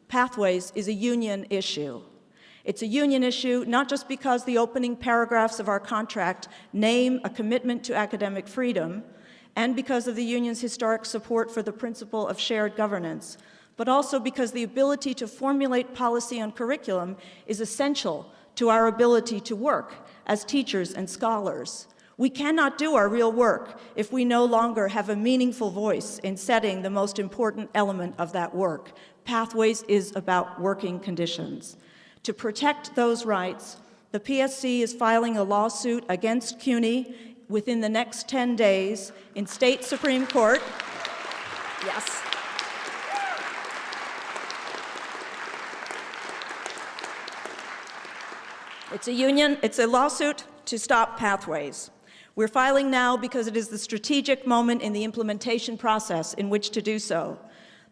Pathways is a union issue. It's a union issue not just because the opening paragraphs of our contract name a commitment to academic freedom and because of the union's historic support for the principle of shared governance, but also because the ability to formulate policy on curriculum is essential to our ability to work as teachers and scholars. We cannot do our real work if we no longer have a meaningful voice in setting the most important element of that work. Pathways is about working conditions. To protect those rights, the PSC is filing a lawsuit against CUNY within the next 10 days in state Supreme Court. Yes. It's a lawsuit to stop Pathways. We're filing now because it is the strategic moment in the implementation process in which to do so.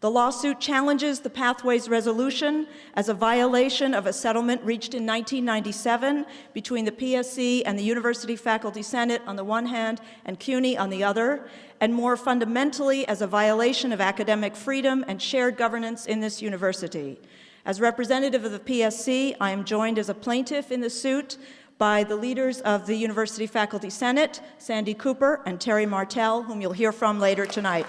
The lawsuit challenges the Pathways resolution as a violation of a settlement reached in 1997 between the PSC and the University Faculty Senate on the one hand and CUNY on the other, and more fundamentally as a violation of academic freedom and shared governance in this university. As representative of the PSC, I am joined as a plaintiff in the suit by the leaders of the University Faculty Senate, Sandy Cooper and Terry Martell, whom you'll hear from later tonight.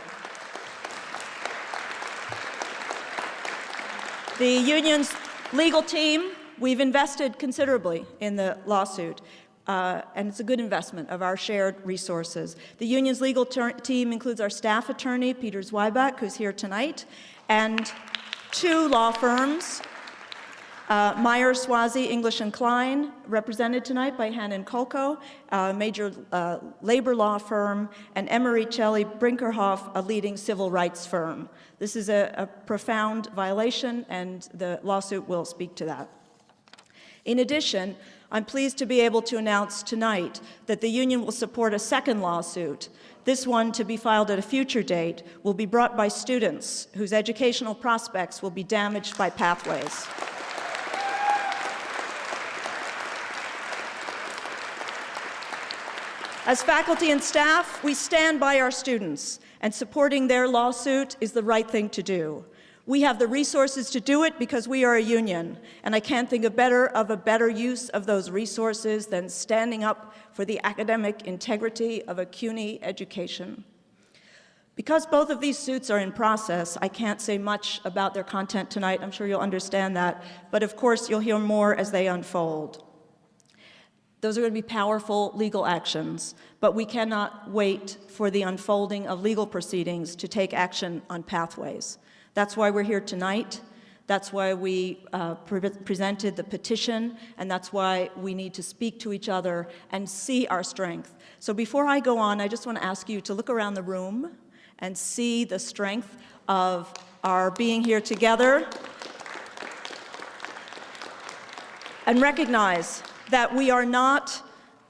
The union's legal team, we've invested considerably in the lawsuit, and it's a good investment of our shared resources. The union's legal team includes our staff attorney, Peter Zweiback, who's here tonight, and two law firms, Meyer, Swazi, English & Klein, represented tonight by Hannon Kolko, a major labor law firm, and Emery Celli Brinkerhoff, a leading civil rights firm. This is a profound violation, and the lawsuit will speak to that. In addition, I'm pleased to be able to announce tonight that the union will support a second lawsuit. This one, to be filed at a future date, will be brought by students whose educational prospects will be damaged by Pathways. As faculty and staff, we stand by our students, and supporting their lawsuit is the right thing to do. We have the resources to do it because we are a union, and I can't think of a better use of those resources than standing up for the academic integrity of a CUNY education. Because both of these suits are in process, I can't say much about their content tonight. I'm sure you'll understand that, but of course you'll hear more as they unfold. Those are going to be powerful legal actions, but we cannot wait for the unfolding of legal proceedings to take action on Pathways. That's why we're here tonight. That's why we presented the petition, and that's why we need to speak to each other and see our strength. So before I go on, I just want to ask you to look around the room and see the strength of our being here together and recognize that we are not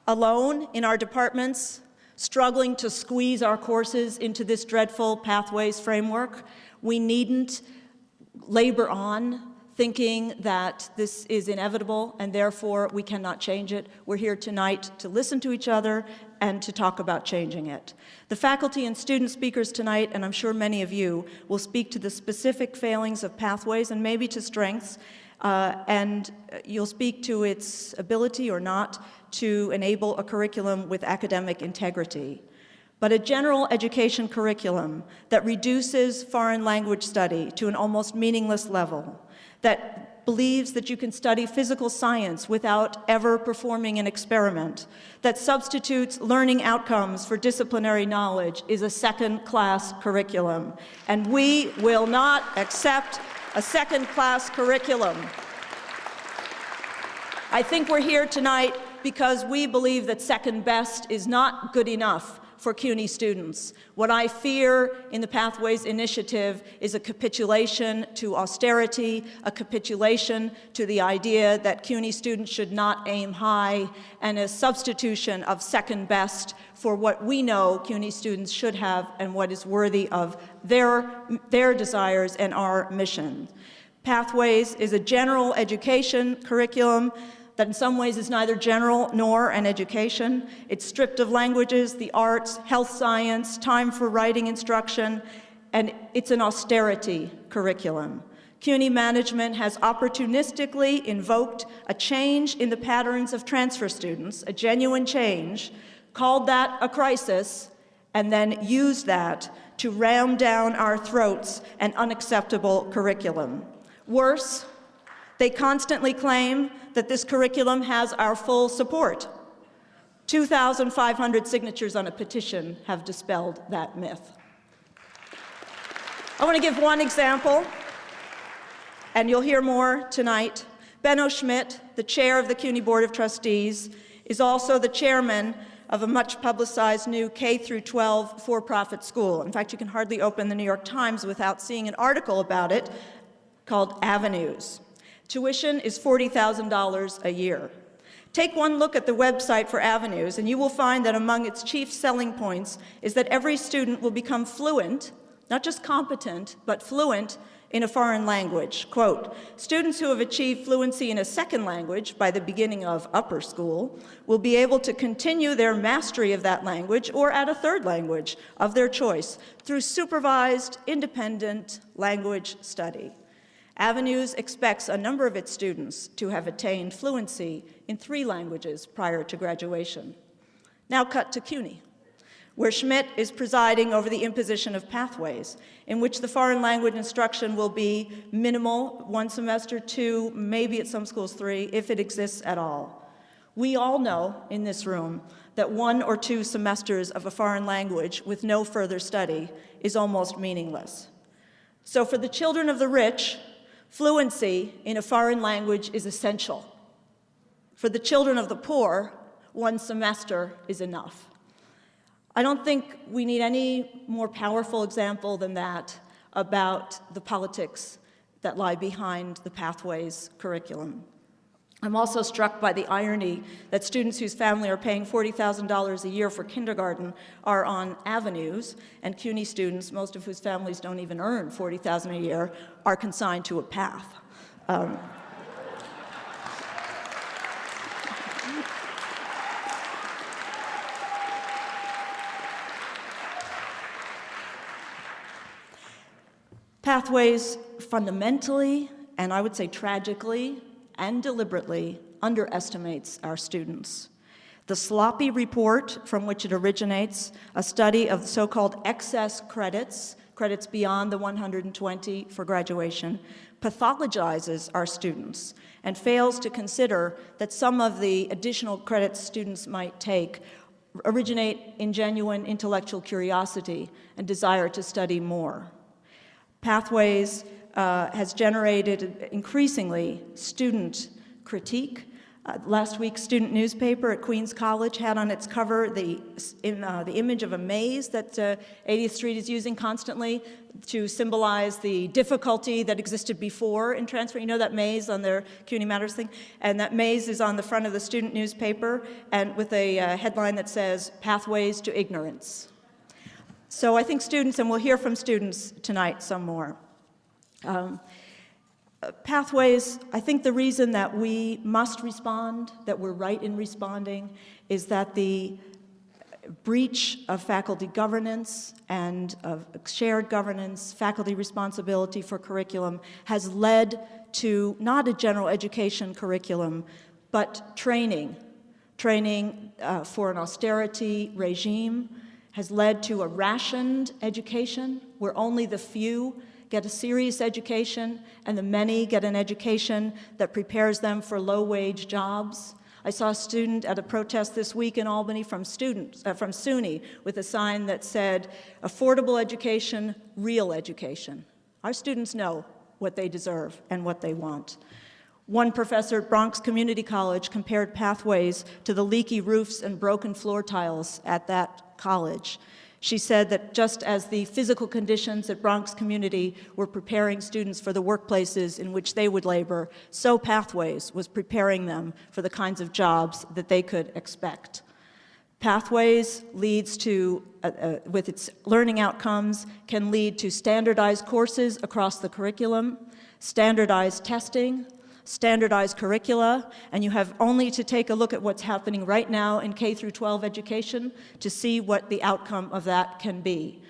alone in our departments struggling to squeeze our courses into this dreadful Pathways framework. We needn't labor on thinking that this is inevitable and therefore we cannot change it. We're here tonight to listen to each other and to talk about changing it. The faculty and student speakers tonight, and I'm sure many of you, will speak to the specific failings of Pathways and maybe to strengths, and you'll speak to its ability or not to enable a curriculum with academic integrity. But a general education curriculum that reduces foreign language study to an almost meaningless level, that believes that you can study physical science without ever performing an experiment, that substitutes learning outcomes for disciplinary knowledge is a second-class curriculum. And we will not accept a second-class curriculum. I think we're here tonight because we believe that second best is not good enough for CUNY students. What I fear in the Pathways initiative is a capitulation to austerity, a capitulation to the idea that CUNY students should not aim high, and a substitution of second best for what we know CUNY students should have and what is worthy of their desires and our mission. Pathways is a general education curriculum that in some ways is neither general nor an education. It's stripped of languages, the arts, health science, time for writing instruction, and it's an austerity curriculum. CUNY management has opportunistically invoked a change in the patterns of transfer students, a genuine change, called that a crisis, and then used that to ram down our throats an unacceptable curriculum. Worse, they constantly claim that this curriculum has our full support. 2,500 signatures on a petition have dispelled that myth. I want to give one example, and you'll hear more tonight. Benno Schmidt, the chair of the CUNY Board of Trustees, is also the chairman of a much-publicized new K-12 for-profit school. In fact, you can hardly open the New York Times without seeing an article about it called Avenues. Tuition is $40,000 a year. Take one look at the website for Avenues, and you will find that among its chief selling points is that every student will become fluent, not just competent, but fluent in a foreign language. Quote, students who have achieved fluency in a second language by the beginning of upper school will be able to continue their mastery of that language or add a third language of their choice through supervised, independent language study. Avenues expects a number of its students to have attained fluency in 3 languages prior to graduation. Now cut to CUNY, where Schmidt is presiding over the imposition of pathways, in which the foreign language instruction will be minimal, 1 semester, 2, maybe at some schools 3, if it exists at all. We all know in this room that 1 or 2 semesters of a foreign language with no further study is almost meaningless. So for the children of the rich, fluency in a foreign language is essential. For the children of the poor, 1 semester is enough. I don't think we need any more powerful example than that about the politics that lie behind the Pathways curriculum. I'm also struck by the irony that students whose family are paying $40,000 a year for kindergarten are on Avenues, and CUNY students, most of whose families don't even earn $40,000 a year, are consigned to a path. Pathways fundamentally, and I would say tragically and deliberately, underestimates our students. The sloppy report from which it originates, a study of the so-called excess credits, credits beyond the 120 for graduation, pathologizes our students and fails to consider that some of the additional credits students might take originate in genuine intellectual curiosity and desire to study more. Pathways has generated increasingly student critique. Last week's student newspaper at Queens College had on its cover the image of a maze that 80th Street is using constantly to symbolize the difficulty that existed before in transfer. You know that maze on their CUNY Matters thing? And that maze is on the front of the student newspaper and with a headline that says, "Pathways to Ignorance." So I think students, and we'll hear from students tonight some more. Pathways, I think the reason that we must respond, that we're right in responding, is that the breach of faculty governance and of shared governance, faculty responsibility for curriculum, has led to not a general education curriculum, but training for an austerity regime, has led to a rationed education where only the few get a serious education and the many get an education that prepares them for low-wage jobs. I saw a student at a protest this week in Albany from SUNY with a sign that said, "Affordable education, real education." Our students know what they deserve and what they want. One professor at Bronx Community College compared Pathways to the leaky roofs and broken floor tiles at that college. She said that just as the physical conditions at Bronx Community were preparing students for the workplaces in which they would labor, so Pathways was preparing them for the kinds of jobs that they could expect. Pathways leads to, with its learning outcomes, can lead to standardized courses across the curriculum, standardized testing, standardized curricula, and you have only to take a look at what's happening right now in K-12 education to see what the outcome of that can be.